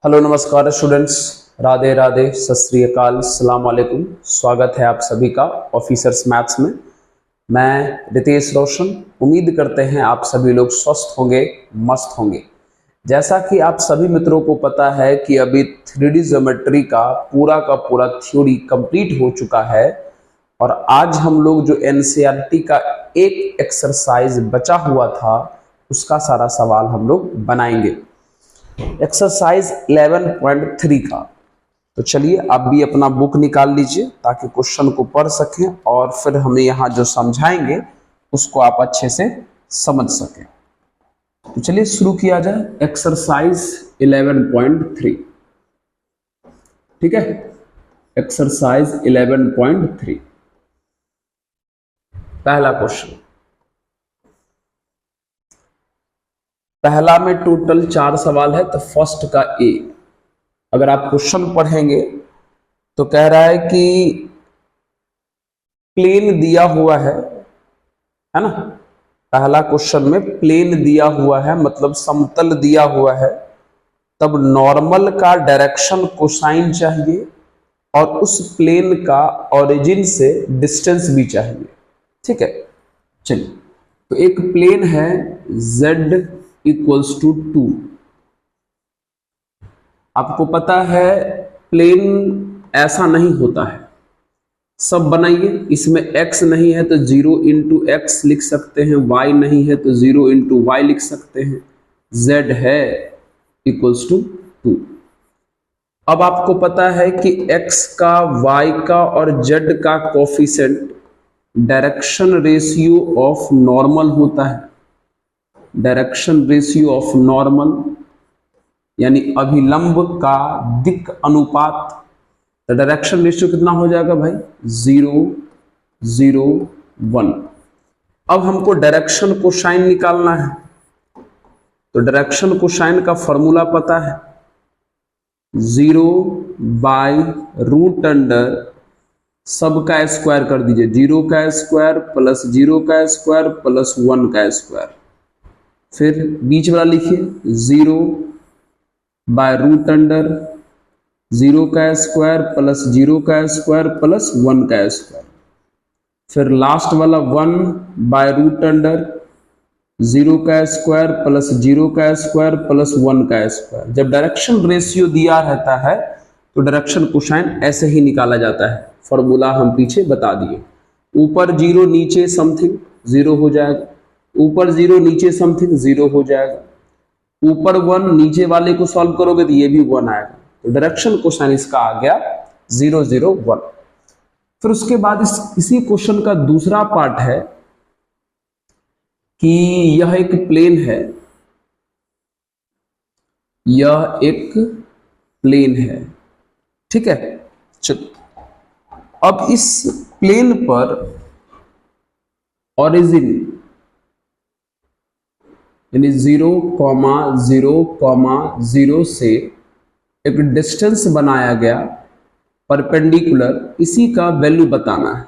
Hello नमस्कार students, Radhe Radhe, सत श्री अकाल, सलाम वालेकुम। स्वागत है आप सभी का ऑफिसर्स मैथ्स में। मैं रितेश रोशन। उम्मीद करते हैं आप सभी लोग स्वस्थ होंगे, मस्त होंगे। जैसा कि आप सभी मित्रों को पता है कि अभी 3D ज्योमेट्री का पूरा थ्योरी कंप्लीट हो चुका है और आज हम लोग जो एनसीईआरटी का एक एक्सरसाइज बचा हुआ था उसका सारा सवाल हम लोग बनाएंगे, एक्सरसाइज 11.3 का। तो चलिए आप भी अपना बुक निकाल लीजिए ताकि क्वेश्चन को पढ़ सकें और फिर हमें यहाँ जो समझाएंगे उसको आप अच्छे से समझ सकें। तो चलिए शुरू किया जाए एक्सरसाइज 11.3। ठीक है, एक्सरसाइज 11.3 पहला क्वेश्चन। पहला में टोटल 4 सवाल है, तो फर्स्ट का ए। अगर आप क्वेश्चन पढ़ेंगे तो कह रहा है कि प्लेन दिया हुआ है ना। पहला क्वेश्चन में प्लेन दिया हुआ है, मतलब समतल दिया हुआ है, तब नॉर्मल का डायरेक्शन कोसाइन चाहिए और उस प्लेन का ओरिजिन से डिस्टेंस भी चाहिए। ठीक है, चलिए। तो एक प्लेन है z इक्वल्स टू 2। आपको पता है प्लेन ऐसा नहीं होता है, सब बनाइए। इसमें x नहीं है तो 0 इंटू एक्स लिख सकते हैं, y नहीं है तो 0 इंटू वाई लिख सकते हैं, z है इक्वल्स टू 2। अब आपको पता है कि x का, y का और z का coefficient direction ratio of normal होता है। डायरेक्शन रेशियो ऑफ नॉर्मल यानी अभिलंब का दिक् अनुपात। तो डायरेक्शन रेशियो कितना हो जाएगा भाई? 0, 0, 1। अब हमको डायरेक्शन कोसाइन निकालना है, तो डायरेक्शन कोसाइन का फॉर्मूला पता है, 0 बाय रूट अंडर सब का स्क्वायर कर दीजिए, 0 का स्क्वायर प्लस 0 का स्क्वायर प्लस 1 का स्क्वायर। फिर बीच वाला लिखिए, 0 बाय रूट अंडर 0 का स्क्वायर प्लस 0 का स्क्वायर प्लस 1 का स्क्वायर। फिर लास्ट वाला 1 बाय रूट अंडर 0 का स्क्वायर प्लस 0 का स्क्वायर प्लस 1 का स्क्वायर। जब डायरेक्शन रेशियो दिया रहता है तो डायरेक्शन कोसाइन ऐसे ही निकाला जाता है। फॉर्मूला हम पीछे बता दिए। ऊपर 0 नीचे समथिंग 0 हो जाएगा, ऊपर 0 नीचे समथिंग 0 हो जाएगा, ऊपर 1 नीचे वाले को सॉल्व करोगे तो ये भी 1 आएगा। तो डायरेक्शन क्वेश्चन इसका आ गया 0, 0, 1। फिर उसके बाद इसी क्वेश्चन का दूसरा पार्ट है कि यह एक प्लेन है, यह एक प्लेन है। ठीक है, चलो। अब इस प्लेन पर ओरिजिन यानी 0, 0, 0 से एक डिस्टेंस बनाया गया परपेंडिकुलर, इसी का वैल्यू बताना है।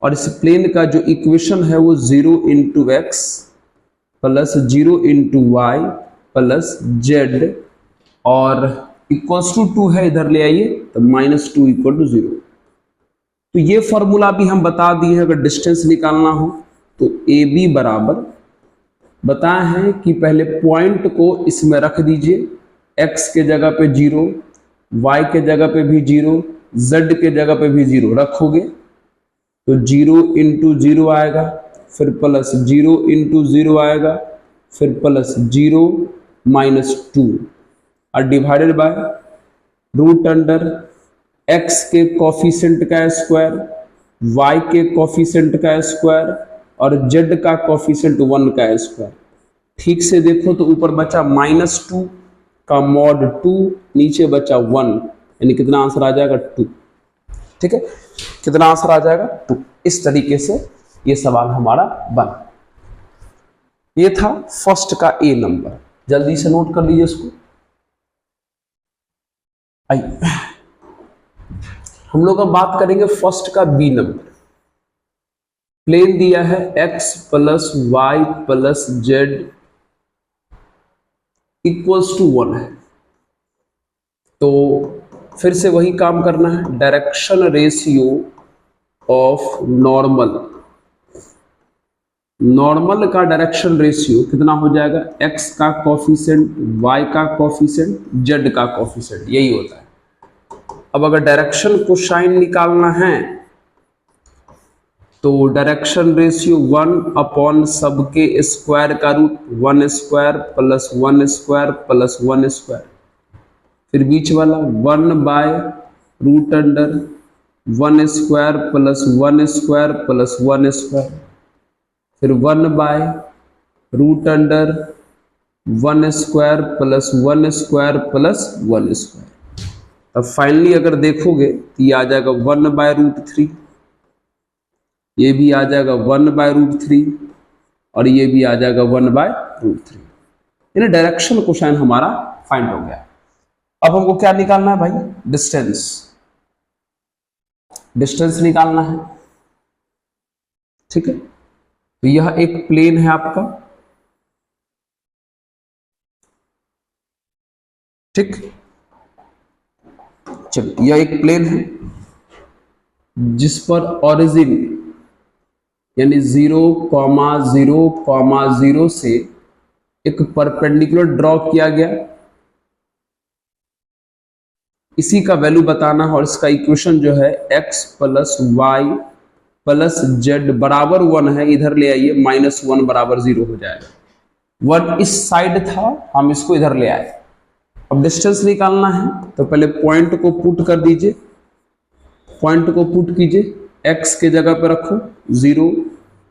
और इस प्लेन का जो इक्वेशन है वो 0 into X plus 0 into Y plus Z और इक्वल्स टू 2 है, इधर ले आइए तो -2 इक्वल टू 0। तो ये फॉर्मूला भी हम बता दिए हैं। अगर डिस्टेंस निकालना हो तो ए बी बराबर बताया है कि पहले पॉइंट को इसमें रख दीजिए, x के जगह पे 0, y के जगह पे भी 0, z के जगह पे भी 0 रखोगे तो 0 इंटू 0 आएगा, फिर प्लस 0 इंटू 0 आएगा, फिर प्लस 0 -2 और divided by root under x के कोफिशिएंट का स्क्वायर, y के कोफिशिएंट का स्क्वायर और z का कोफिशिएंट 1 का स्क्वायर। ठीक से देखो तो ऊपर बचा -2 का मॉड 2, नीचे बचा 1, यानी कितना आंसर आ जाएगा? 2। ठीक है, कितना आंसर आ जाएगा? 2। इस तरीके से ये सवाल हमारा बना। ये था फर्स्ट का ए नंबर। जल्दी से नोट कर लीजिए इसको। आइए हम लोग अब बात करेंगे फर्स्ट का बी नंबर। प्लेन दिया है x plus Y plus Z equals to 1 है। तो फिर से वही काम करना है, डायरेक्शन रेशियो ऑफ नॉर्मल का डायरेक्शन रेशियो कितना हो जाएगा, x का कोफिशिएंट, y का कोफिशिएंट, z का कोफिशिएंट, यही होता है। अब अगर डायरेक्शन को साइन निकालना है तो डायरेक्शन रेशियो 1 अपॉन सबके स्क्वायर का root, 1 square plus 1 square plus 1 square, फिर बीच वाला 1 by root under 1 square plus 1 square plus 1 square, फिर 1 by root under 1 square plus 1 square plus 1 square. अब फाइनली अगर देखोगे तो ये आ जाएगा 1 बाय रूट 3, ये भी आ जाएगा 1 बाय रूट 3 और ये भी आ जाएगा 1 बाय रूट 3। यानी डायरेक्शन कोसाइन हमारा फाइंड हो गया। अब हमको क्या निकालना है भाई, डिस्टेंस निकालना है। ठीक है, तो यह एक प्लेन है आपका, ठीक, चलिए यह एक प्लेन है जिस पर ओरिजिन यानी 0,0,0 से एक परपेंडिकुलर ड्रॉ किया गया, इसी का वैल्यू बताना है और इसका इक्वेशन जो है x plus Y plus Z बराबर 1 है, इधर ले आइए, -1 बराबर 0 हो जाएगा। 1 इस साइड था, हम इसको इधर ले आए। अब डिस्टेंस निकालना है तो पहले पॉइंट को पुट कर दीजिए, पॉइंट को पुट कीजिए, x के जगह पे रखो 0,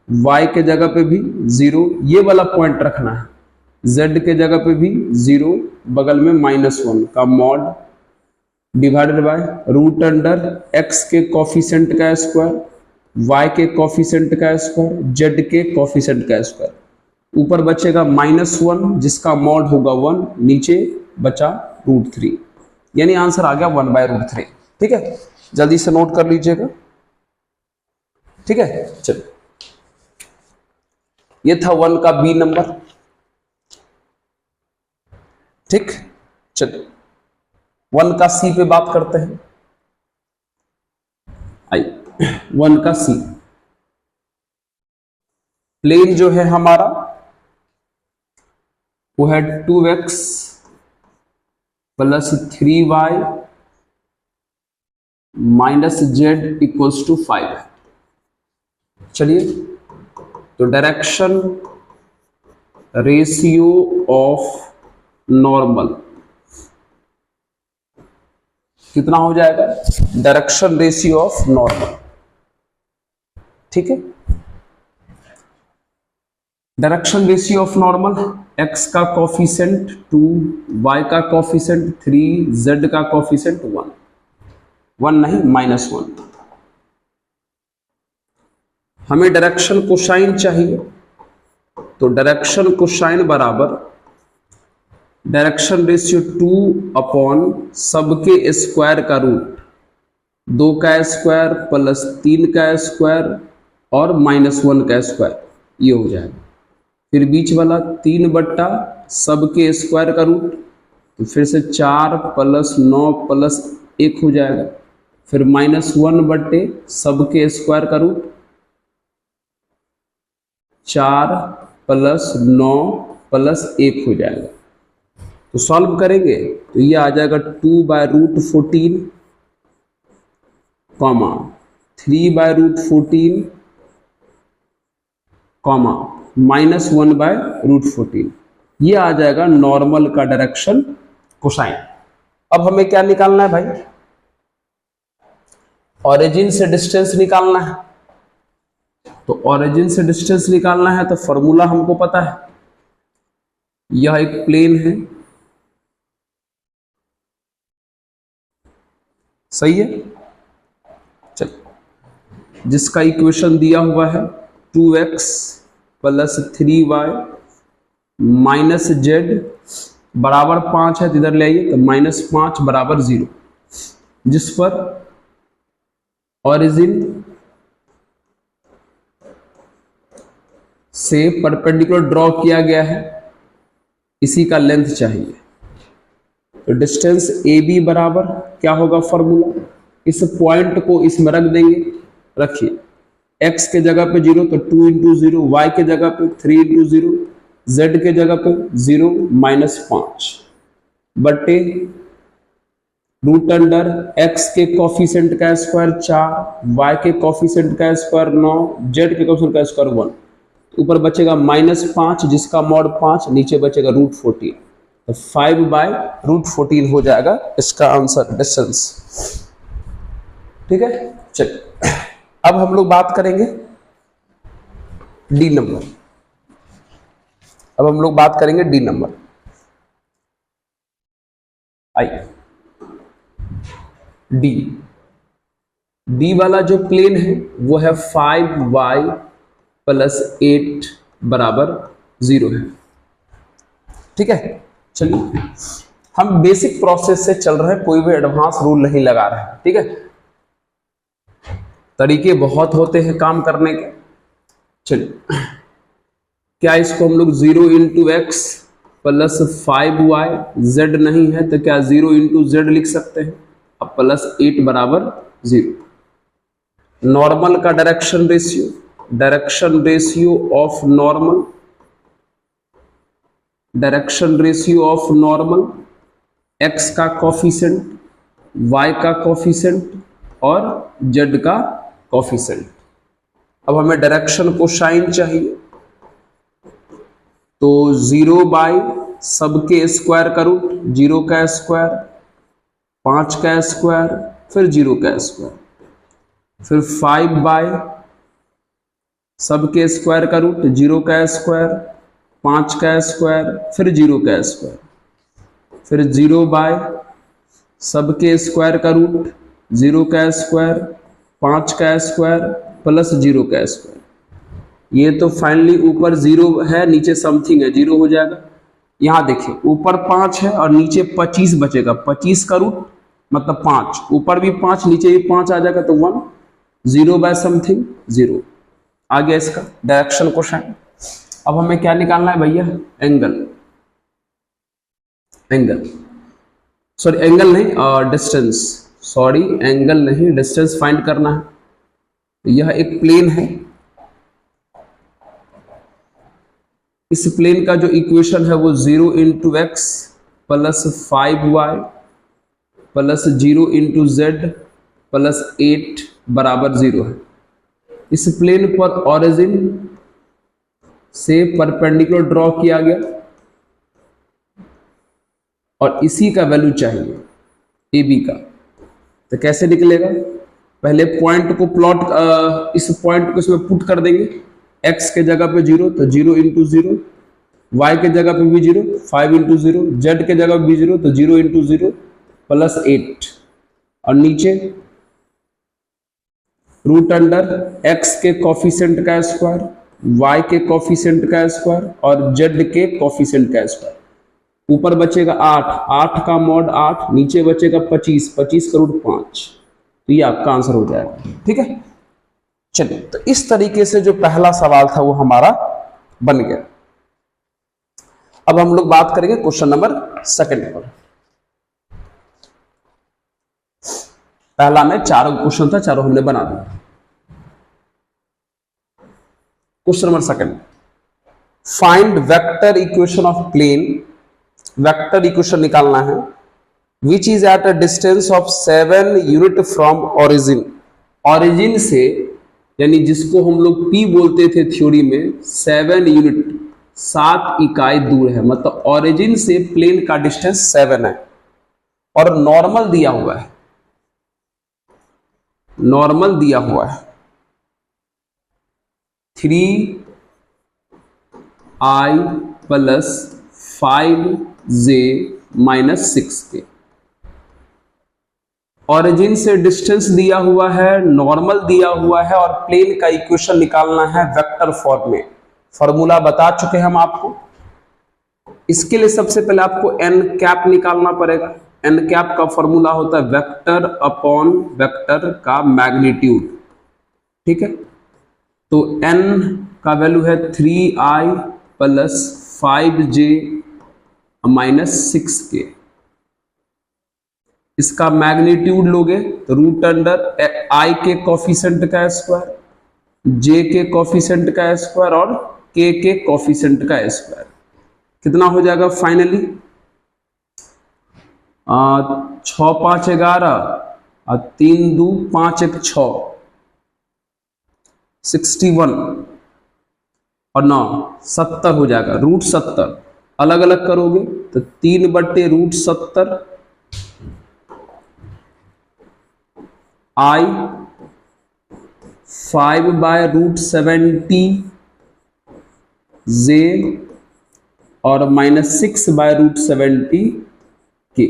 y के जगह पे भी 0, ये वाला पॉइंट रखना है, z के जगह पे भी 0, बगल में -1 का mod divided by root under x के कोफिशिएंट का स्क्वायर, y के कोफिशिएंट का स्क्वायर, z के कोफिशिएंट का स्क्वायर, ऊपर बचेगा -1 जिसका मॉड होगा 1, नीचे बचा √3, यानी आंसर आ गया 1 बाय √3। ठीक है, जल्दी से नोट कर लीजिएगा। ठीक है, चलिए ये था 1 का बी नंबर। ठीक, चलिए 1 का सी पे बात करते हैं। आइए 1 का सी, प्लेन जो है हमारा वो है 2x plus 3y minus Z equals to 5 है। चलिए, तो डायरेक्शन रेशियो ऑफ नॉर्मल कितना हो जाएगा, डायरेक्शन रेशियो ऑफ नॉर्मल। ठीक है, direction ratio of normal, x का कोफिशिएंट 2, y का कोफिशिएंट 3, z का कोफिशिएंट 1 नहीं -1। हमें डायरेक्शन कोसाइन चाहिए, तो डायरेक्शन कोसाइन बराबर डायरेक्शन रेशियो 2 अपॉन सबके स्क्वायर का रूट, 2 का स्क्वायर प्लस 3 का स्क्वायर और -1 का स्क्वायर, ये हो जाएगा। फिर बीच वाला 3 बट्टा सबके स्क्वायर का रूट, तो फिर से 4 प्लस 9 प्लस 1 हो जाएगा, फिर -1 बट्टे सबके स्क्वायर का रूट, 4 प्लस 9 प्लस 1 हो जाएगा। तो सॉल्व करेंगे तो ये आ जाएगा 2 by root 14 comma 3 by root 14 comma -1 by root 14, ये आ जाएगा नॉर्मल का डायरेक्शन कोसाइन। अब हमें क्या निकालना है भाई, ओरिजिन से डिस्टेंस निकालना है। तो ओरिजिन से डिस्टेंस निकालना है तो फॉर्मूला हमको पता है, यह एक प्लेन है, सही है। चल, जिसका इक्वेशन दिया हुआ है 2x plus 3y minus Z बराबर 5 है, तो इधर ले आइए, तो -5 बराबर 0, जिस पर ओरिजिन से परपेंडिकुलर ड्रॉ किया गया है, इसी का लेंथ चाहिए। तो डिस्टेंस ए बी बराबर क्या होगा फॉर्मूला, इस पॉइंट को इसमें रख देंगे, रखिए x के जगह पे 0 तो 2 इंटू 0, y के जगह पे 3 इंटू 0, z के जगह पे 0 -5 बटे रूट अंडर x के कोफिशिएंट का स्क्वायर 4, y के कोफिशिएंट का स्क्वायर 9, z के कोफिशिएंट का स्क्वायर 1, ऊपर बचेगा -5 जिसका मॉड 5, नीचे बचेगा √14, तो 5/√14 हो जाएगा इसका आंसर डिस्टेंस। ठीक है, चलिए अब हम लोग बात करेंगे डी नंबर। अब हम लोग बात करेंगे डी नंबर। आइए डी वाला जो प्लेन है वो है 5y + 8 = 0 है। ठीक है, चलिए हम बेसिक प्रोसेस से चल रहे हैं, कोई भी एडवांस रूल नहीं लगा रहे हैं। ठीक है, तरीके बहुत होते हैं काम करने के। चलिए क्या इसको हम लोग 0 × x + 5y, z नहीं है तो क्या 0 × z लिख सकते हैं, अब +8 = 0। नॉर्मल का direction ratio of normal, x का कोफिशिएंट, y का कोफिशिएंट और z का कोफिशिएंट। अब हमें डायरेक्शन को साइन चाहिए, तो 0 बाई सबके स्क्वायर का रूट, 0 का स्क्वायर, 5 का स्क्वायर, फिर 0 का स्क्वायर, फिर 5 बाई सबके स्क्वायर का रूट, 0 का स्क्वायर, 5 का स्क्वायर, फिर 0 का स्क्वायर, फिर 0 बाई सबके स्क्वायर का रूट, 0 का स्क्वायर, 5 का स्क्वायर प्लस 0 का स्क्वायर। ये तो फाइनली ऊपर 0 है, नीचे समथिंग है, 0 हो जाएगा। यहां देखिए ऊपर 5 है और नीचे 25 बचेगा, 25 का रूट मतलब 5, ऊपर भी 5 नीचे भी 5 आ जाएगा तो 1, 0 बाय समथिंग 0 आ गया इसका डायरेक्शन क्वेश्चन। अब हमें क्या निकालना है भैया, एंगल नहीं, डिस्टेंस फाइंड करना है। तो यह एक प्लेन है, इस प्लेन का जो इक्वेशन है वो 0 × x + 5y + 0 × z + 8 = 0 है। इस प्लेन पर ऑरिजिन से परपेंडिकुलर ड्रॉ किया गया और इसी का वैल्यू चाहिए ए बी का। तो कैसे निकलेगा, पहले पॉइंट को प्लॉट, इस पॉइंट को इसमें पुट कर देंगे, x के जगह पे 0 तो 0 × 0, y के जगह पे भी 0, 5 × 0, z के जगह पे भी 0 तो 0 × 0 + 8, और नीचे रूट अंडर x के कोफिशिएंट का स्क्वायर, y के कोफिशिएंट का स्क्वायर और z के कोफिशिएंट का स्क्वायर। ऊपर बचेगा 8 का मॉड 8, नीचे बचेगा 25 का रूट 5, तो ये आपका आंसर हो जाएगा। ठीक है, चलिए तो इस तरीके से जो पहला सवाल था वो हमारा बन गया। अब हम लोग बात करेंगे क्वेश्चन नंबर 2 पर। पहला में 4 क्वेश्चन था, चारों हमने बना दिया। Question number 2, find vector equation of plane. Vector equation निकालना है which is at a distance of 7 unit from origin. Origin से यानी जिसको हम लोग P बोलते थे थ्योरी में, 7 यूनिट 7 इकाई दूर है, मतलब ऑरिजिन से प्लेन का डिस्टेंस 7 है और नॉर्मल दिया हुआ है, 3i + 5j - 6k। ऑरिजिन से डिस्टेंस दिया हुआ है, नॉर्मल दिया हुआ है और प्लेन का इक्वेशन निकालना है वेक्टर फॉर्म में। फॉर्मूला बता चुके हैं हम आपको। इसके लिए सबसे पहले आपको n कैप निकालना पड़ेगा। n कैप का फॉर्मूला होता है वेक्टर अपॉन वेक्टर का मैग्नीट्यूड। ठीक है, तो n का वैल्यू है 3i + 5j - 6k। इसका मैग्नीट्यूड लोगे तो रूट अंडर आई के कोफिशिएंट का स्क्वायर, जे के कोफिशिएंट का स्क्वायर और के कोफिशिएंट का स्क्वायर। कितना हो जाएगा फाइनली? 6 5 11 और 3 2 5 1 6, 61 और 9 70 हो जाएगा। रूट 70 अलग अलग करोगे तो 3/√70 आई 5/√70 जे और -6/√70 के।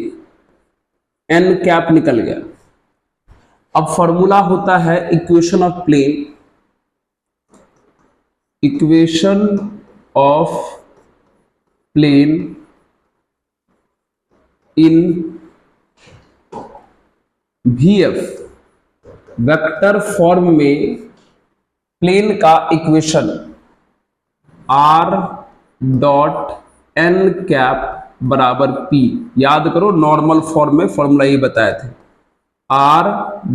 एन कैप निकल गया। अब फॉर्मूला होता है equation of plane. Equation of plane in VF vector form में प्लेन का equation R dot N cap बराबर P। याद करो नॉर्मल फॉर्म में फॉर्मूला ये बताए थे, R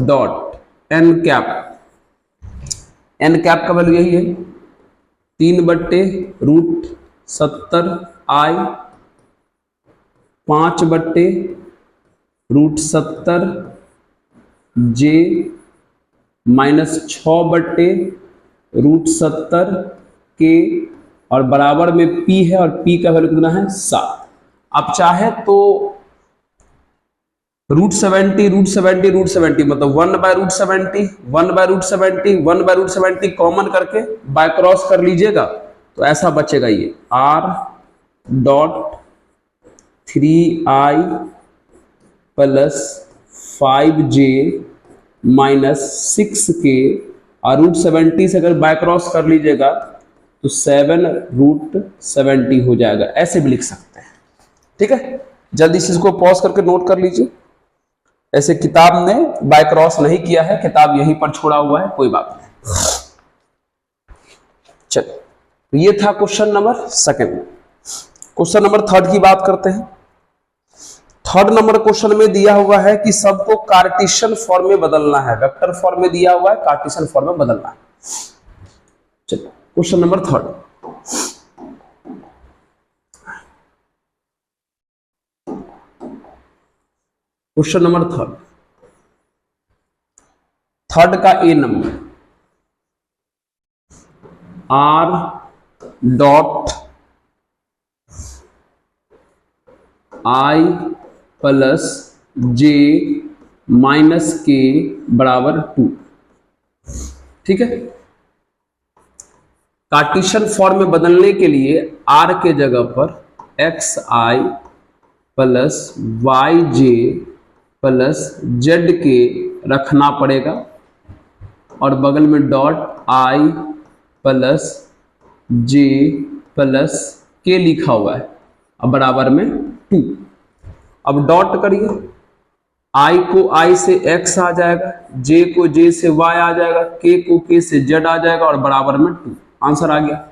dot N cap. N cap का वैल्यू यही है 3/√70 आई 5/√70 जे -6/√70 के और बराबर में P है और P का वैल्यू कितना है 7। अब चाहे तो √70 मतलब 1/√70 1/√70 कॉमन करके बाय क्रॉस कर लीजिएगा तो ऐसा बचेगा ये R dot 3i plus 5j -6k और √70 से अगर बाय क्रॉस कर लीजिएगा तो 7√70 हो जाएगा। ऐसे भी लिख सकते हैं। ठीक है, जल्दी से इसको पॉज करके नोट कर लीजिए। ऐसे किताब ने बाय क्रॉस नहीं किया है, किताब यहीं पर छोड़ा हुआ है, कोई बात नहीं। चलिए, तो ये था question number second. Question number third की बात करते हैं। थर्ड नंबर क्वेश्चन में दिया हुआ है कि सबको कार्टेशियन फॉर्म में बदलना है। वेक्टर फॉर्म में दिया हुआ है, कार्टेशियन फॉर्म में बदलना है। चलिए, question number third. Question number third का A number R dot I plus J -K बराबर 2। ठीक है, कार्टेशियन फॉर्म में बदलने के लिए R के जगह पर XI plus YJ plus ZK रखना पड़ेगा और बगल में dot I plus J plus K लिखा हुआ है अब बराबर में 2। अब डॉट करिए, I को I से X आ जाएगा, J को J से Y आ जाएगा, K को K से Z आ जाएगा और बराबर में 2। आंसर आ गया।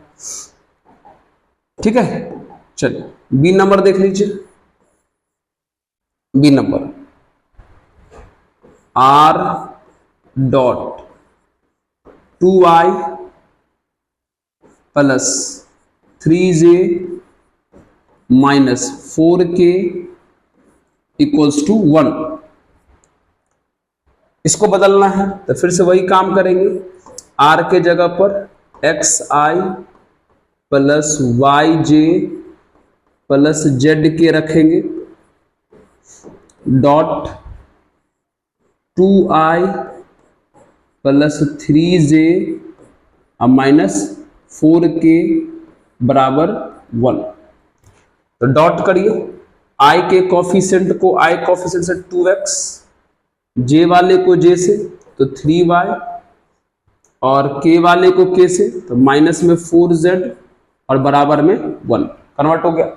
ठीक है, चलिए बी नंबर देख लीजिए। B number R dot 2I plus 3J -4K equals to 1। इसको बदलना है तो फिर से वही काम करेंगे। R के जगह पर XI plus YJ plus ZK रखेंगे, dot 2I plus 3J -4K बराबर 1। तो डॉट करिए, I के कोफिशिएंट को I कोफिशिएंट से 2x, J वाले को J से तो 3y और K वाले को K से तो माइनस में 4z और बराबर में 1। कन्वर्ट हो गया।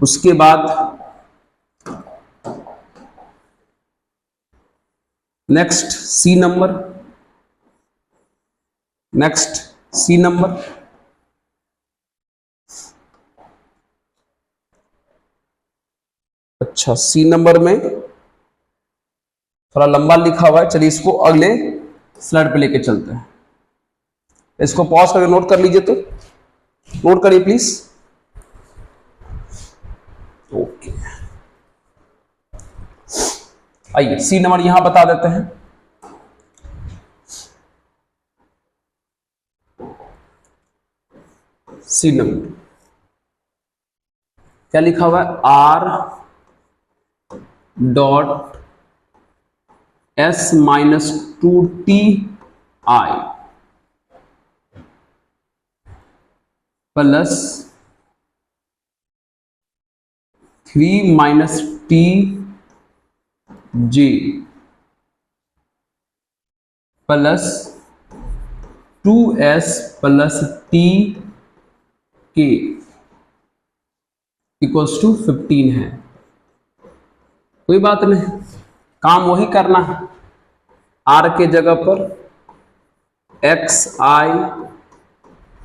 उसके बाद नेक्स्ट सी नंबर। अच्छा, सी नंबर में थोड़ा लंबा लिखा हुआ है, चलिए इसको अगले स्लाइड पे लेके चलते हैं। इसको पॉज करके नोट कर लीजिए, तो नोट करिए प्लीज। ओके, आइए सी नंबर यहां बता देते हैं। सी नंबर क्या लिखा हुआ है? R dot S minus 2t आई प्लस 3 माइनस टी जे प्लस 2s प्लस टी के इक्वल्स टू 15 है। कोई बात नहीं, काम वही करना है। आर के जगह पर एक्स आई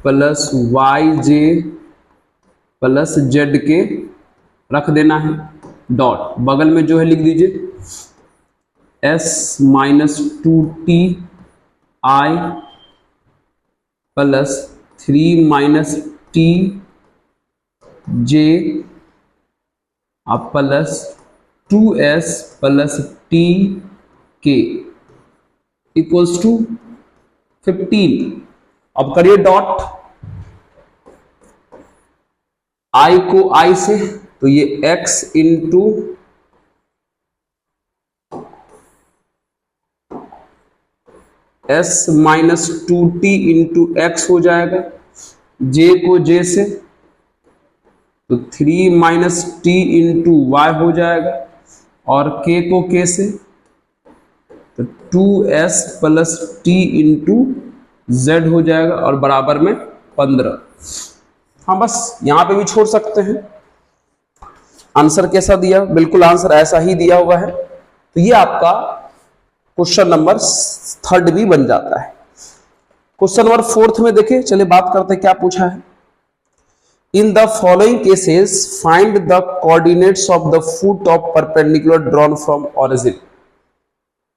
प्लस वाई जे प्लस जेड के रख देना है। डॉट बगल में जो है लिख दीजिए एस माइनस 2t आई प्लस 3 माइनस टी जे प्लस 2s प्लस टी के इक्वल्स टू 15। अब करिए डॉट आई को आई से, तो ये x into S minus 2t into x हो जाएगा। j को j से तो 3 माइनस टी इंटू वाई हो जाएगा, और k को k से तो 2s plus T into Z हो जाएगा, और बराबर में 15। हाँ, बस यहां पे भी छोड़ सकते हैं। आंसर कैसा दिया? बिल्कुल आंसर ऐसा ही दिया हुआ है। तो ये आपका क्वेश्चन नंबर 3 भी बन जाता है। क्वेश्चन नंबर 4 में देखिए, चलिए बात करते हैं क्या पूछा है। In the following cases find the coordinates of the foot of perpendicular drawn from origin.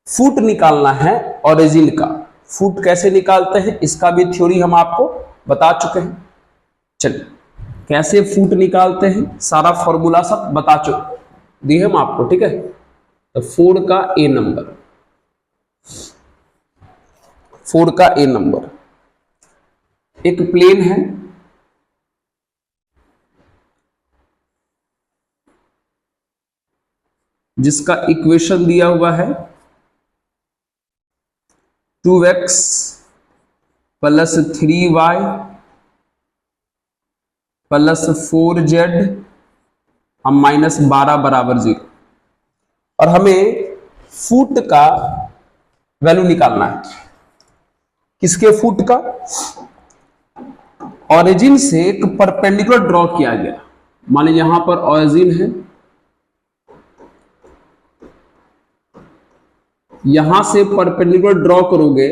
Foot निकालना है ओरिजिन का। फुट कैसे निकालते हैं इसका भी थ्योरी हम आपको बता चुके हैं। चलिए कैसे फुट निकालते हैं सारा फॉर्मूला सब बता चुके दिए हम आपको, ठीक है। तो 4 का ए नंबर, 4 का ए नंबर, एक प्लेन है जिसका इक्वेशन दिया हुआ है 2x plus 3y plus 4z हम माइनस 12 बराबर 0, और हमें फुट का वैल्यू निकालना है। किसके फुट का? ओरिजिन से एक परपेंडिकुलर ड्रॉ किया गया। मान लीजिए यहां पर ओरिजिन है, यहां से परपेंडिकुलर ड्रॉ करोगे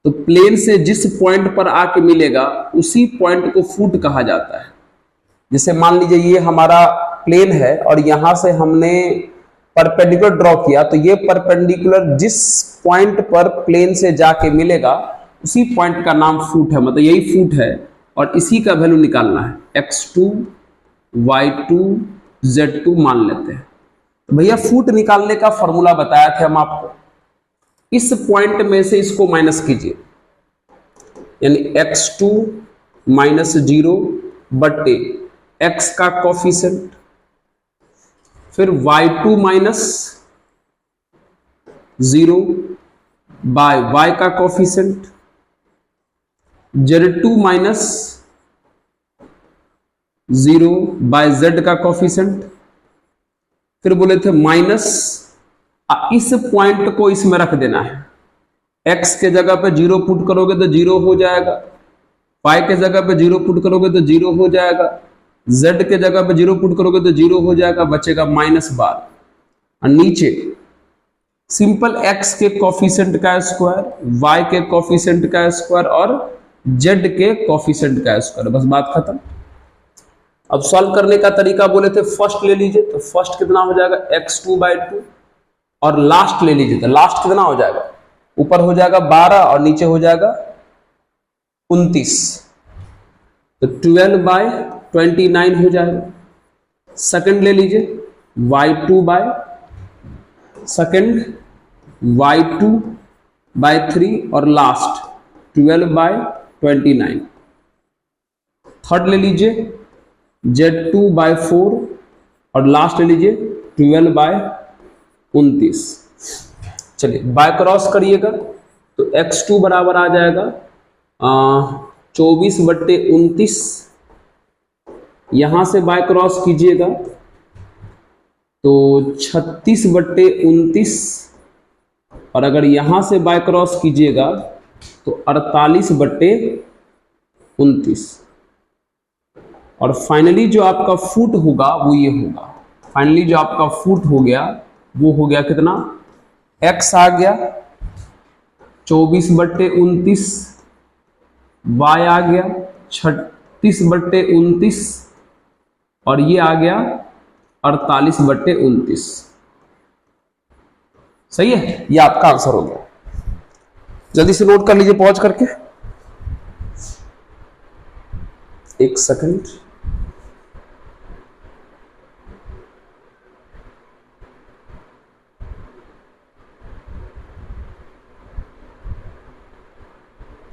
तो प्लेन से जिस पॉइंट पर आके मिलेगा उसी पॉइंट को फुट कहा जाता है। जैसे मान लीजिए ये हमारा प्लेन है और यहां से हमने परपेंडिकुलर ड्रॉ किया, तो ये परपेंडिकुलर जिस पॉइंट पर प्लेन से जाके मिलेगा उसी पॉइंट का नाम फुट है, मतलब यही फुट है, और इसी का वैल्यू निकालना है। x2 y2 z2 मान लेते हैं। तो भैया फुट निकालने का फॉर्मूला बताया था हम आपको। इस पॉइंट में से इसको माइनस कीजिए, यानी x2 माइनस 0 बटे x का कोफिशिएंट, फिर y2 माइनस 0 बाय y का coefficient, z2 minus 0 by z का कोफिशिएंट, फिर बोले थे माइनस इस पॉइंट को इसमें रख देना है। x के जगह पे 0 पुट करोगे तो 0 हो जाएगा, y के जगह पे 0 पुट करोगे तो 0 हो जाएगा, z के जगह पे 0 पुट करोगे तो 0 हो जाएगा, बचेगा -12। और नीचे सिंपल x के कोफिशिएंट का स्क्वायर, y के कोफिशिएंट का स्क्वायर और z के कोफिशिएंट का स्क्वायर, बस बात खत्म। अब सॉल्व करने का तरीका बोले थे फर्स्ट ले लीजिए, तो फर्स्ट कितना हो जाएगा x2/2, और लास्ट ले लीजिए तो लास्ट कितना हो जाएगा, ऊपर हो जाएगा 12 और नीचे हो जाएगा 29, तो 12/29 हो जाएगा। सेकंड ले लीजिए y2/3 और लास्ट 12/29। थर्ड ले लीजिए z2/4 और लास्ट ले लीजिए 12/29। चलिए बाय क्रॉस करिएगा तो x2 बराबर आ जाएगा 24/29। यहां से बाय क्रॉस कीजिएगा तो 36/29, और अगर यहां से बाय क्रॉस कीजिएगा तो 48/29, और फाइनली जो आपका फुट होगा वो ये होगा। फाइनली जो आपका फुट हो गया वो हो गया कितना, x आ गया 24/29, y आ गया 36/29, और ये आ गया 48/29। सही है, ये आपका आंसर हो गया। जल्दी से नोट कर लीजिए पॉज करके, एक सेकंड।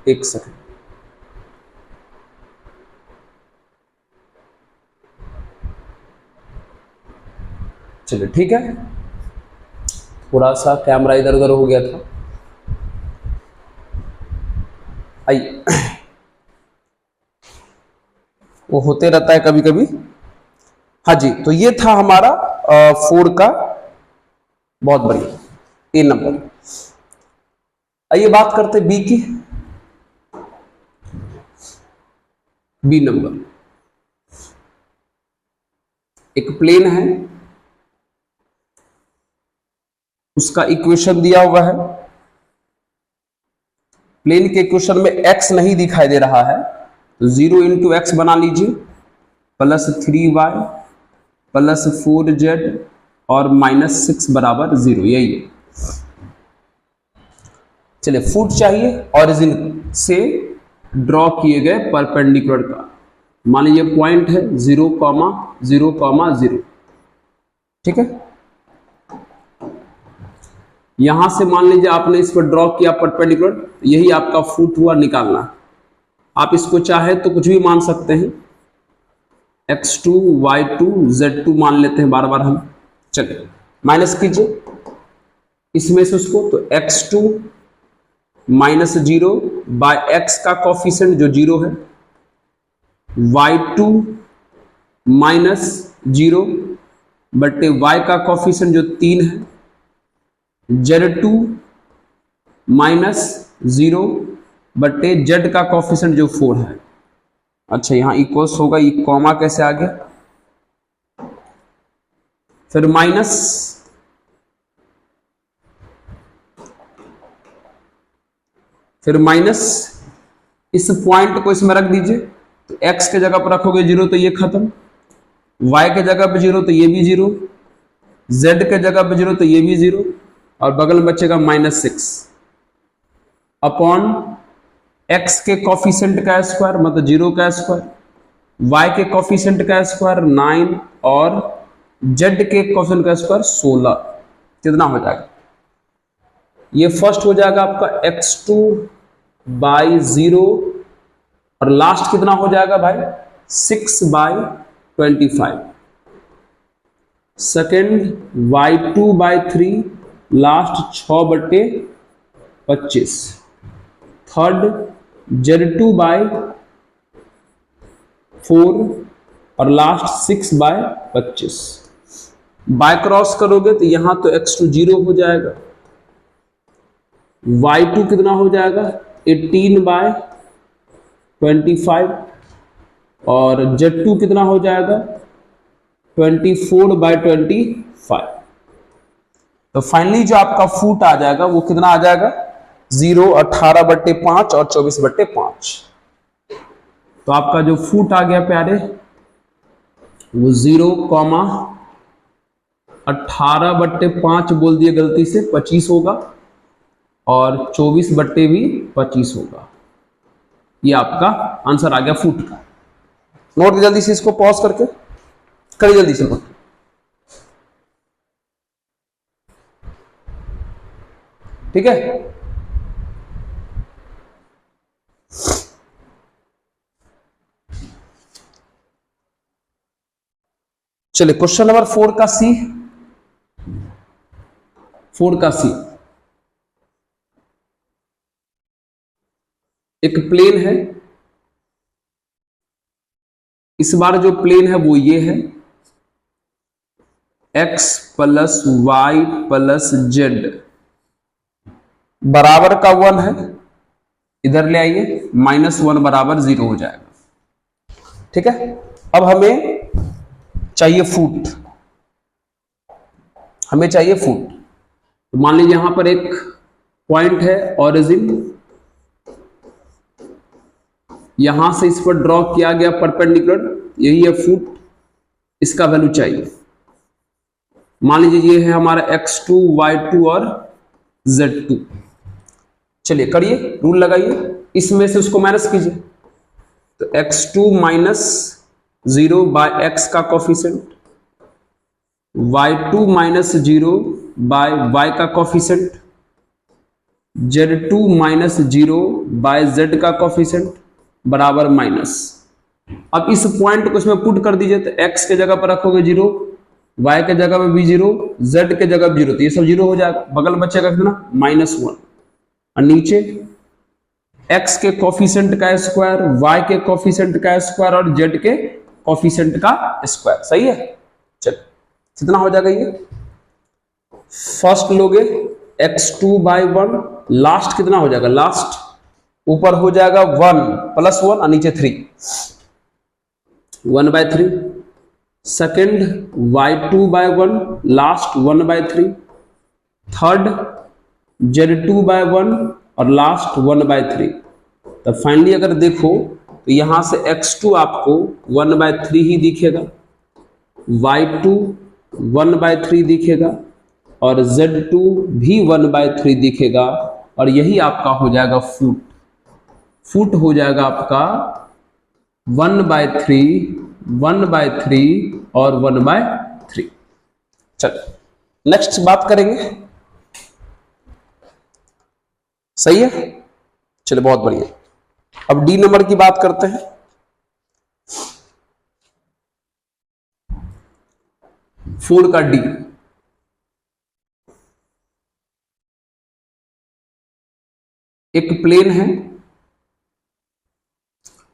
एक सेकंड। चलिए ठीक है, थोड़ा सा कैमरा इधर उधर हो गया था। आइए, वो होते रहता है कभी कभी। हाँ जी, तो ये था हमारा 4 का, बहुत बढ़िया, ए नंबर। आइए बात करते बी की। बी नंबर, एक प्लेन है, उसका इक्वेशन दिया हुआ है। प्लेन के इक्वेशन में x नहीं दिखाई दे रहा है, तो 0 इंटू एक्स बना लीजिए, +3y +4z और -6 बराबर 0, यही है। चलिए फुट चाहिए ओरिजिन से ड्रॉ किए गए परपेंडिकुलर का। मान लीजिए पॉइंट है 0,0,0, ठीक है। यहां से मान लीजिए आपने इस पर ड्रॉ किया परपेंडिकुलर, यही आपका फुट हुआ, निकालना। आप इसको चाहे तो कुछ भी मान सकते हैं, x2 y2 z2 मान लेते हैं बार बार हम। चलिए माइनस कीजिए इसमें से उसको, तो x2 -0 बाय x का कॉफिशिएंट जो 0 है, y2 -0 बटे y का कॉफिशिएंट जो 3 है, z2 -0 बटे z का कॉफिशिएंट जो 4 है। अच्छा यहां इक्वल्स होगा, ये कॉमा कैसे आ गया, फिर माइनस, फिर माइनस, इस पॉइंट को इसमें रख दीजिए, तो x के जगह पर रखोगे 0 तो ये खत्म, y के जगह पे 0 तो ये भी 0, z के जगह पे 0 तो ये भी 0, और बगल में बचेगा -6 अपॉन x के कॉफिशिएंट का स्क्वायर मतलब 0 का स्क्वायर, y के कॉफिशिएंट का स्क्वायर 9 और z के कॉफिशिएंट का स्क्वायर 16। कितना हो जाएगा, ये फर्स्ट हो जाएगा आपका x2/0 और लास्ट कितना हो जाएगा भाई 6/25। Second y2/3 last 6/25। Third z2/4 और लास्ट 6/25। बाय क्रॉस करोगे तो यहां तो x2 0 हो जाएगा, y2 कितना हो जाएगा 18/25 और z2 कितना हो जाएगा 24/25। तो फाइनली जो आपका फुट आ जाएगा वो कितना आ जाएगा 0, 18/5 और 24/5। तो आपका जो फुट आ गया प्यारे वो 0,18/5 बोल दिए गलती से, 25 होगा, और 24 बट्टे भी 25 होगा। ये आपका आंसर आ गया फुट का। नोट जल्दी से, इसको पॉज करके करिए जल्दी से नोट। ठीक है, चलिए क्वेश्चन नंबर 4 का सी। 4 का सी, एक प्लेन है। इस बार जो प्लेन है वो ये है, x plus Y plus Z बराबर का 1 है। इधर ले आइए, -1 बराबर 0 हो जाएगा। ठीक है, अब हमें चाहिए फुट, हमें चाहिए फुट। तो मान लीजिए यहां पर एक पॉइंट है ओरिजिन, यहां से इस पर ड्रॉ किया गया परपेंडिकुलर, यही है फुट। इसका वैल्यू चाहिए। मान लीजिए ये है हमारा x2, y2 और z2। चलिए करिए, रूल लगाइए, इसमें से उसको माइनस कीजिए। तो x2 माइनस 0 बाय x का coefficient, y2 minus 0 by y का coefficient, z2 minus 0 by z का कोफिशिएंट बराबर माइनस। अब इस पॉइंट को इसमें पुट कर दीजिए। तो x के जगह पर रखोगे 0, y के जगह में भी 0, z के जगह 0, तो ये सब 0 हो जाएगा। बगल बचेगा कितना, -1, और नीचे x के कोफिशिएंट का स्क्वायर, y के कोफिशिएंट का स्क्वायर और z के कोफिशिएंट का स्क्वायर। सही है, चल कितना हो जाएगा ये। फर्स्ट लोगे x2 बाय 1, लास्ट कितना हो जाएगा, लास्ट ऊपर हो जाएगा 1 + 1 और नीचे 3, 1/3। Second y2 by 1, last 1/3। Third z2 by 1 और लास्ट 1/3। तो फाइनली अगर देखो तो यहां से x2 आपको 1/3 ही दिखेगा, y2 1/3 दिखेगा और z2 भी 1/3 दिखेगा, और यही आपका हो जाएगा फुट। फुट हो जाएगा आपका 1/3, 1/3 और 1/3। चलो नेक्स्ट बात करेंगे। सही है, चलो बहुत बढ़िया। अब डी नंबर की बात करते हैं। फोर का डी, एक प्लेन है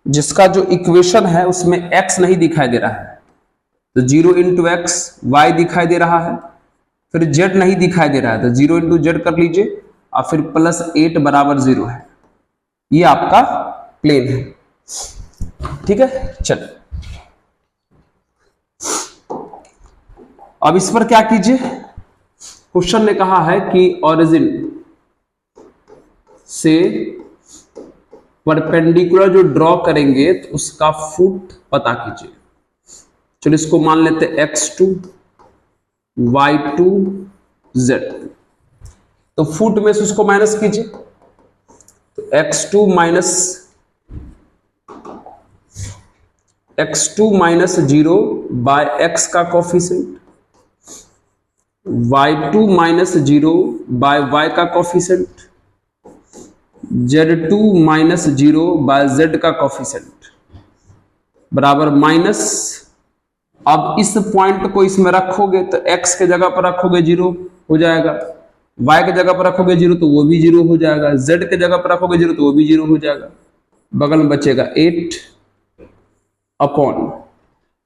जिसका जो इक्वेशन है उसमें x नहीं दिखाई दे रहा है, तो 0 × x y दिखाई दे रहा है, फिर z नहीं दिखाई दे रहा है, तो 0 × z कर लीजिए, और फिर +8 बराबर 0 है। ये आपका प्लेन है। ठीक है, चलो अब इस पर क्या कीजिए। क्वेश्चन ने कहा है कि ओरिजिन से परपेंडिकुलर जो ड्रॉ करेंगे तो उसका फुट पता कीजिए। चलो इसको मान लेते हैं x2, y2, z2। तो फुट में से उसको माइनस कीजिए। तो x2 माइनस 0 बाय x का coefficient, y2 minus 0 by y का coefficient, z2 minus 0 by z का कोफिशिएंट बराबर माइनस। अब इस पॉइंट को इसमें रखोगे तो x के जगह पर रखोगे 0 हो जाएगा, y के जगह पर रखोगे 0 तो वो भी 0 हो जाएगा, z के जगह पर रखोगे 0 तो वो भी 0 हो जाएगा। बगल में बचेगा 8 अपॉन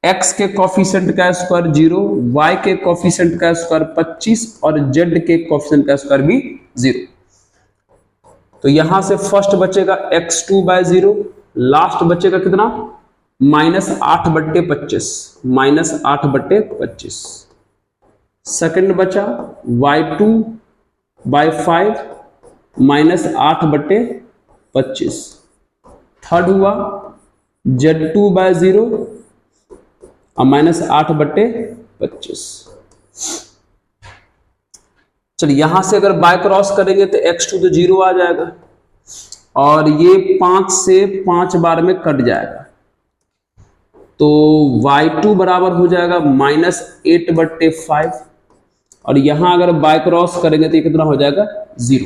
x के कोफिशिएंट का स्क्वायर 0, y के कोफिशिएंट का स्क्वायर 25 और z के कोफिशिएंट का स्क्वायर भी 0। तो यहां से फर्स्ट बचेगा x2/0, लास्ट बचेगा कितना, -8/25, -8/25। सेकंड बचा y2/5, -8/25। थर्ड हुआ z2/0, और -8/25। चलिए यहां से अगर बाय क्रॉस करेंगे तो x2 तो 0 आ जाएगा और ये 5 से 5 बार में कट जाएगा, तो y2 बराबर हो जाएगा -8/5 और यहां अगर बाय क्रॉस करेंगे तो ये कितना हो जाएगा 0।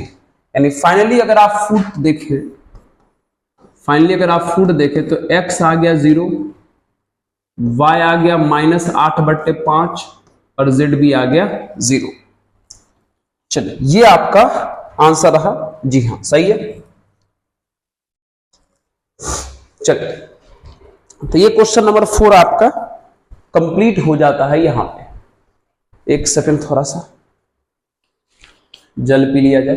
यानी फाइनली अगर आप फुट देखें तो x आ गया 0, y आ गया -8/5 और z भी आ गया 0। चलिए ये आपका आंसर रहा। जी हाँ सही है। चलिए तो ये क्वेश्चन नंबर 4 आपका कंप्लीट हो जाता है। यहां पे एक सेकंड थोड़ा सा जल पी लिया जाए।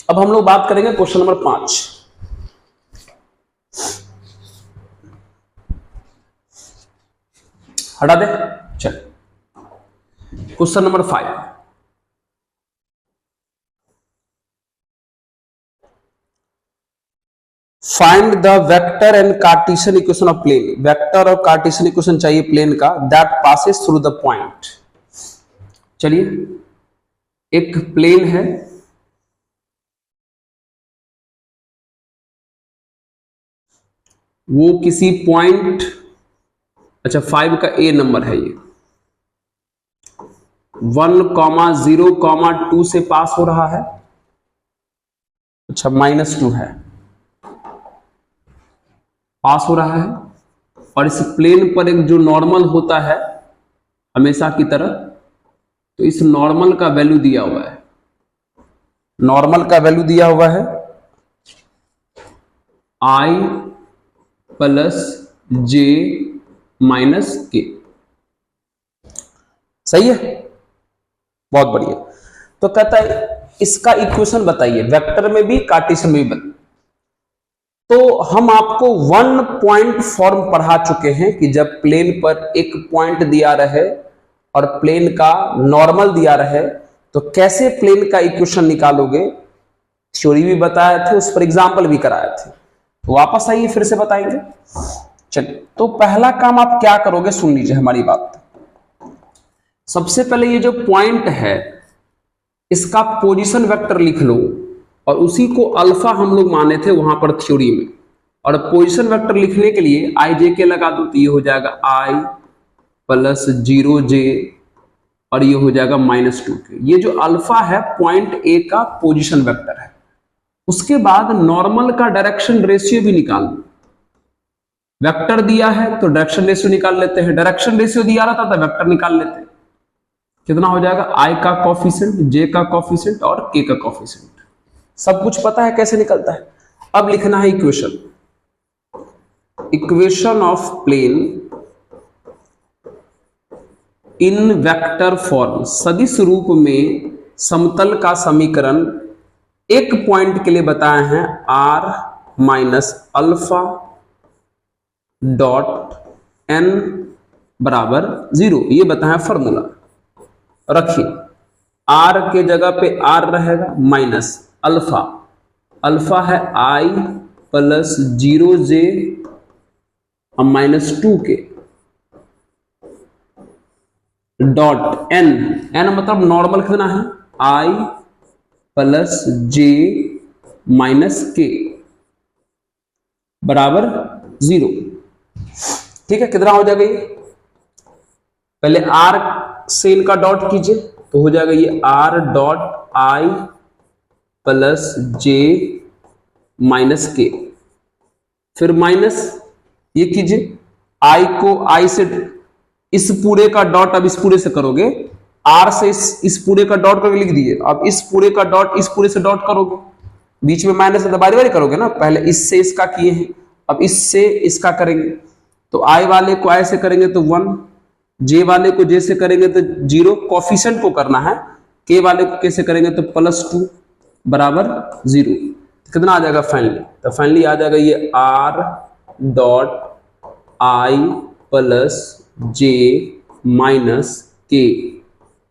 अब हम लोग बात करेंगे क्वेश्चन नंबर 5। हटा दे। चल question number 5, find the vector and cartesian equation of plane. Vector और कार्टेशियन इक्वेशन चाहिए प्लेन का that passes through the point. चलिए एक प्लेन है, वो किसी पॉइंट, अच्छा 5 का ए नंबर है, ये 1,0,2 से पास हो रहा है। अच्छा -2 है, पास हो रहा है और इस प्लेन पर एक जो नॉर्मल होता है हमेशा की तरह, तो इस नॉर्मल का वैल्यू दिया हुआ है। नॉर्मल का वैल्यू दिया हुआ है I + J - K। सही है, बहुत बढ़िया। तो कहता है इसका इक्वेशन बताइए, वेक्टर में भी कार्टेशियन में भी बताइए। तो हम आपको 1 पॉइंट फॉर्म पढ़ा चुके हैं कि जब प्लेन पर एक पॉइंट दिया रहे और प्लेन का नॉर्मल दिया रहे तो कैसे प्लेन का इक्वेशन निकालोगे। थ्योरी भी बताए थे, उस पर एग्जाम्पल भी कराए थे, तो वापस आइए फिर से बताएंगे। चलिए तो पहला काम आप क्या करोगे, सुन लीजिए हमारी बात। सबसे पहले ये जो पॉइंट है इसका पोजीशन वेक्टर लिख लो और उसी को अल्फा हम लोग माने थे वहां पर थ्योरी में। और पोजीशन वेक्टर लिखने के लिए IJK लगा दो तो ये हो जाएगा I + 0J और ये हो जाएगा -2K। ये जो अल्फा है पॉइंट ए का पोजीशन वेक्टर है। उसके बाद नॉर्मल का डायरेक्शन रेशियो भी निकाल लो। वेक्टर दिया है तो डायरेक्शन रेशियो निकाल लेते हैं, डायरेक्शन रेशियो दिया रहता तो वेक्टर निकाल लेते हैं। कितना हो जाएगा, I का कोफिशिएंट, J का कोफिशिएंट और K का कोफिशिएंट। सब कुछ पता है कैसे निकलता है। अब लिखना है equation, equation of plane in vector form. सदिश रूप में समतल का समीकरण एक पॉइंट के लिए बताए हैं R - अल्फा डॉट n बराबर 0, ये बताया फॉर्मूला। रखिए R के जगह पे R रहेगा माइनस अल्फा, अल्फा है I + 0J और -2K डॉट n, n मतलब नॉर्मल कितना है I + J - K बराबर 0। ठीक है, कितना हो जाएगा ये, पहले R से इनका डॉट कीजिए तो हो जाएगा ये R dot I + J - K, फिर माइनस ये कीजिए I को I से, इस पूरे का डॉट अब इस पूरे से करोगे, R से इस पूरे का डॉट करके लिख दीजिए। अब इस पूरे का डॉट इस पूरे से डॉट करोगे, बीच में माइनस है तो बारी बारी करोगे ना, पहले इससे इसका किए हैं अब इससे इसका करेंगे। तो I वाले को I से करेंगे तो 1, J वाले को J से करेंगे तो 0, कोफिशिएंट को करना है, K वाले को K से करेंगे तो +2 बराबर 0। कितना आ जाएगा फाइनली, तो फाइनली आ जाएगा ये R dot I + J - K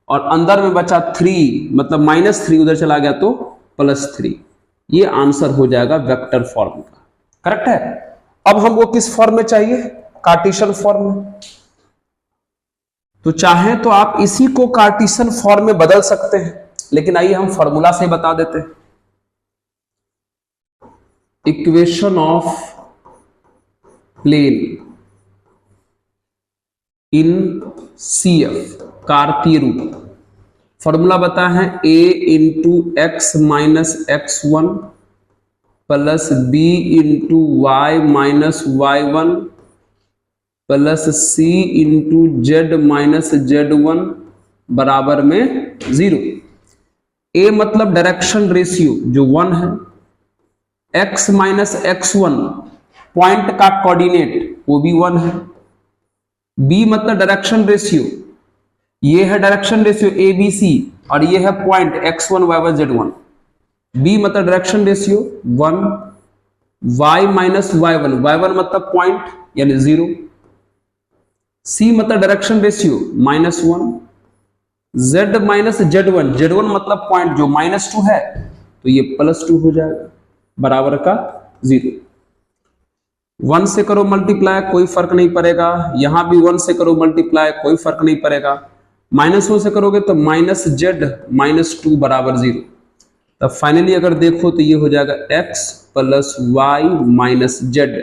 और अंदर में बचा 3, मतलब -3 उधर चला गया तो +3। ये आंसर हो जाएगा वेक्टर फॉर्म का। करेक्ट है। अब हमको किस फॉर्म में चाहिए, कार्टेशियन फॉर्म में। तो चाहे तो आप इसी को कार्टेशियन फॉर्म में बदल सकते हैं, लेकिन आइए हम फॉर्मूला से बता देते हैं। Equation of plane in CF, कार्तीय रूप। फॉर्मूला बता है a into X minus x1 plus b into Y minus y1 plus c into Z minus z1 बराबर में 0। a मतलब डायरेक्शन रेशियो जो 1 है, x माइनस x1 पॉइंट का कोऑर्डिनेट वो भी 1 है, b मतलब डायरेक्शन रेशियो, ये है डायरेक्शन रेशियो ABC और ये है point x1 y1 z1। b मतलब direction ratio 1, y minus y1, y1 मतलब पॉइंट यानी 0, c मतलब direction ratio -1, z minus z1, z1 मतलब पॉइंट जो -2 है, तो ये +2 हो जाएगा बराबर का 0। 1 से करो मल्टीप्लाई कोई फर्क नहीं पड़ेगा, यहां भी 1 से करो मल्टीप्लाई कोई फर्क नहीं पड़ेगा, -1 से करोगे तो -z -2 बराबर 0। तब फाइनली अगर देखो तो ये हो जाएगा x plus Y minus Z,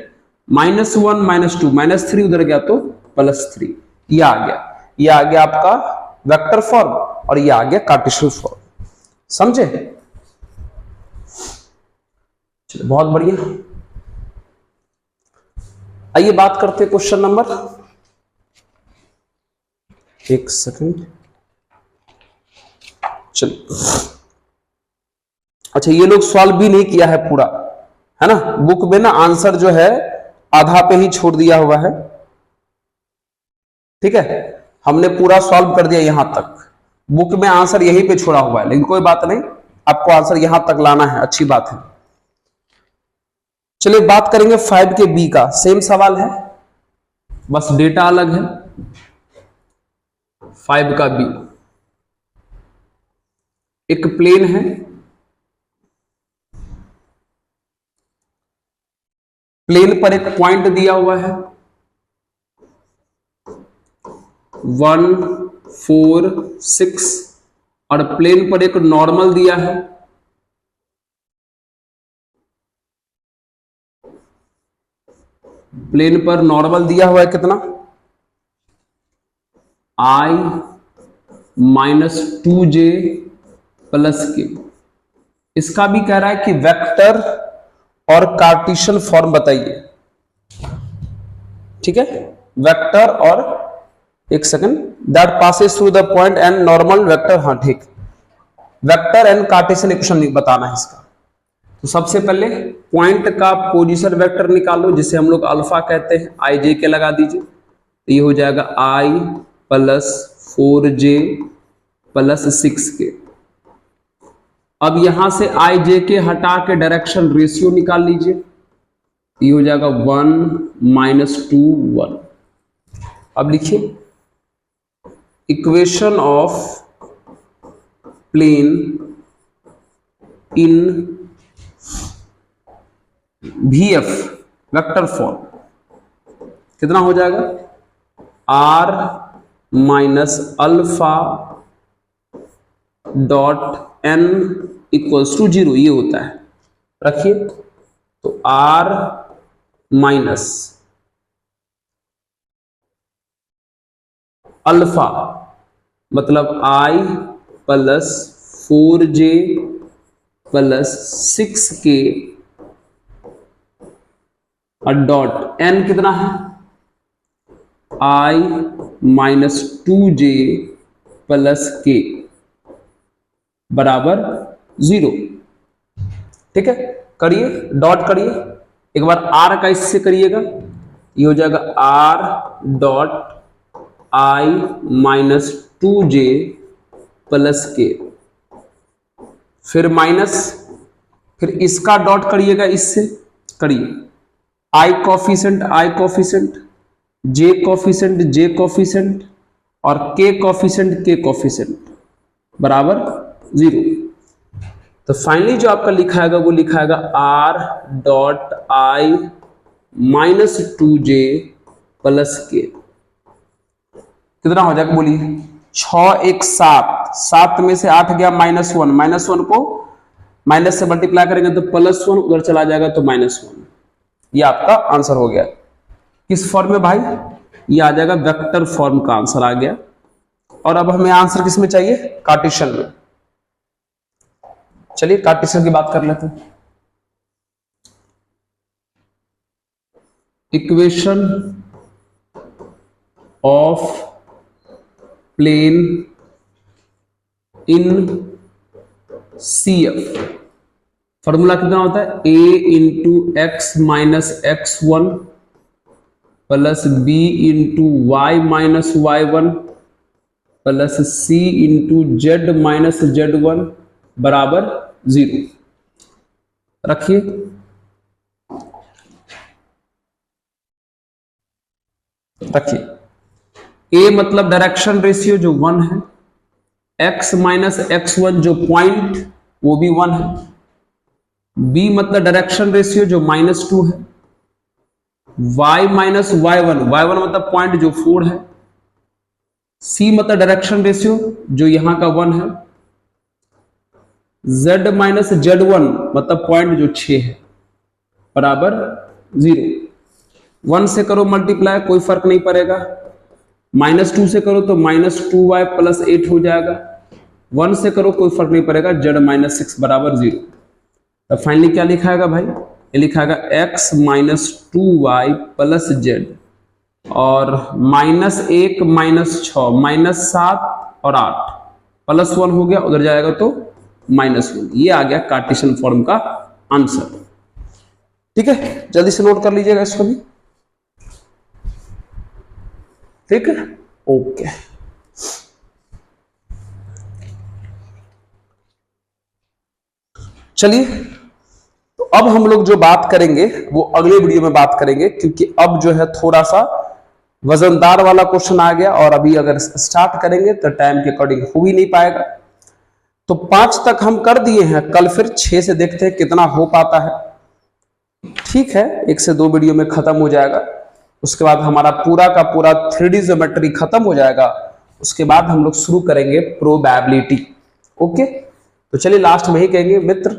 -1 -2 -3 उधर गया तो +3, ये आ गया आपका वेक्टर फॉर्म और ये आ गया कार्टेशियन फॉर्म। समझे? चलो बहुत बढ़िया। आइए बात करते हैं क्वेश्चन नंबर, एक सेकंड, चलो। अच्छा, ये लोग सॉल्व भी नहीं किया है पूरा, है ना, बुक में ना आंसर जो है आधा पे ही छोड़ दिया हुआ है। ठीक है, हमने पूरा सॉल्व कर दिया यहां तक, बुक में आंसर यहीं पे छोड़ा हुआ है, लेकिन कोई बात नहीं, आपको आंसर यहां तक लाना है, अच्छी बात है। चलिए बात करेंगे 5 के बी का, सेम सवाल है बस डेटा अलग है। 5 का बी, एक प्लेन है, प्लेन पर एक पॉइंट दिया हुआ है 1, 4, 6 और प्लेन पर एक नॉर्मल दिया है, प्लेन पर नॉर्मल दिया हुआ है कितना, I -2j प्लस के। इसका भी कह रहा है कि वेक्टर और कार्टेशियन फॉर्म बताइए। ठीक है, वेक्टर और, एक second, that passes through the point and normal vector, हाँ ठीक, वेक्टर एंड कार्टेशियन इक्वेशन बताना है इसका। तो सबसे पहले पॉइंट का पोजीशन वेक्टर निकालो, जिसे हम लोग अल्फा कहते हैं, IJ के लगा दीजिए, तो ये हो जाएगा I प्लस 4j प्लस 6 के। अब यहां से IJ के हटा के डायरेक्शन रेशियो निकाल लीजिए, ये हो जाएगा 1 -2 1। अब लिखिए equation of plane in VF vector form कितना हो जाएगा, R minus alpha dot n equals to 0, ये होता है, रखिए। तो R माइनस अल्फा मतलब I plus 4j plus 6k और डॉट n कितना है, I -2j प्लस k बराबर 0। ठीक है, करिए, डॉट करिए, एक बार r का इससे करिएगा, ये हो जाएगा r dot I -2j plus k, फिर माइनस, फिर इसका डॉट करिएगा, इससे करिए, I कोफिशिएंट j कोफिशिएंट और k कोफिशिएंट बराबर 0। तो फाइनली जो आपका लिखा आएगा वो लिखा आएगा r.i माइनस 2j प्लस के। कितना हो जाएगा बोलिए? 6 1 7, 7 में से 8 गया -1, -1 को माइनस से मल्टीप्लाई करेंगे तो +1, उधर चला जाएगा तो -1। ये आपका आंसर हो गया। किस फॉर्म में भाई? ये आ जाएगा वेक्टर फॉर्म का आंसर आ गया। और अब हमें आंसर किस में चाहिए? कार्टेशियन में। चलिए कार्टेशियन की बात कर लेते हैं। Equation of plane in CF, formula कितना होता है? a into X minus x1 plus b into Y minus y1 plus c into z minus z1 बराबर 0। रखिए, a मतलब डायरेक्शन रेशियो जो 1 है, x माइनस x1 जो पॉइंट वो भी 1 है, b मतलब डायरेक्शन रेशियो जो -2 है, y माइनस y1, y1 मतलब पॉइंट जो 4 है, c मतलब डायरेक्शन रेशियो जो यहां का 1 है, z माइनस z1 मतलब पॉइंट जो 6 है बराबर 0। 1 से करो मल्टीप्लाई कोई फर्क नहीं पड़ेगा, -2 से करो तो -2y प्लस 8 हो जाएगा, 1 से करो कोई फर्क नहीं पड़ेगा, z माइनस 6 बराबर 0। तो फाइनली क्या लिखाएगा भाई? ये लिखाएगा x minus 2y plus z और -1 -6 -7 और 8 +1 हो गया, उधर जाएगा तो -1। ये आ गया कार्टेशियन फॉर्म का आंसर। ठीक है, जल्दी से नोट कर लीजिएगा इसको भी। ठीक है, ओके। चलिए, तो अब हम लोग जो बात करेंगे वो अगले वीडियो में बात करेंगे, क्योंकि अब जो है थोड़ा सा वजनदार वाला क्वेश्चन आ गया और अभी अगर स्टार्ट करेंगे तो टाइम के अकॉर्डिंग हो ही नहीं पाएगा। तो 5 तक हम कर दिए हैं, कल फिर 6 से देखते हैं कितना हो पाता है। ठीक है, 1 से 2 वीडियो में खत्म हो जाएगा, उसके बाद हमारा पूरा का पूरा 3D ज्योमेट्री खत्म हो जाएगा। उसके बाद हम लोग शुरू करेंगे प्रोबेबिलिटी। ओके, तो चलिए लास्ट में ही कहेंगे मित्र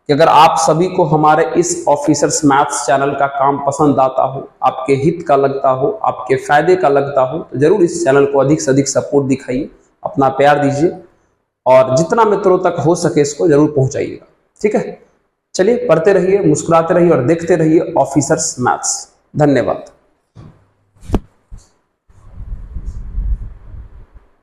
कि अगर आप सभी को हमारे इस ऑफिसर्स मैथ्स चैनल का काम पसंद आता हो, आपके हित का लगता हो, आपके फायदे का लगता हो, तो जरूर इस चैनल को अधिक से अधिक सपोर्ट दिखाइए, अपना प्यार दीजिए और जितना मित्रों तक हो सके इसको जरूर पहुंचाइएगा। ठीक है, चलिए पढ़ते रहिए, मुस्कुराते रहिए और देखते रहिए ऑफिसर्स मैथ्स। धन्यवाद।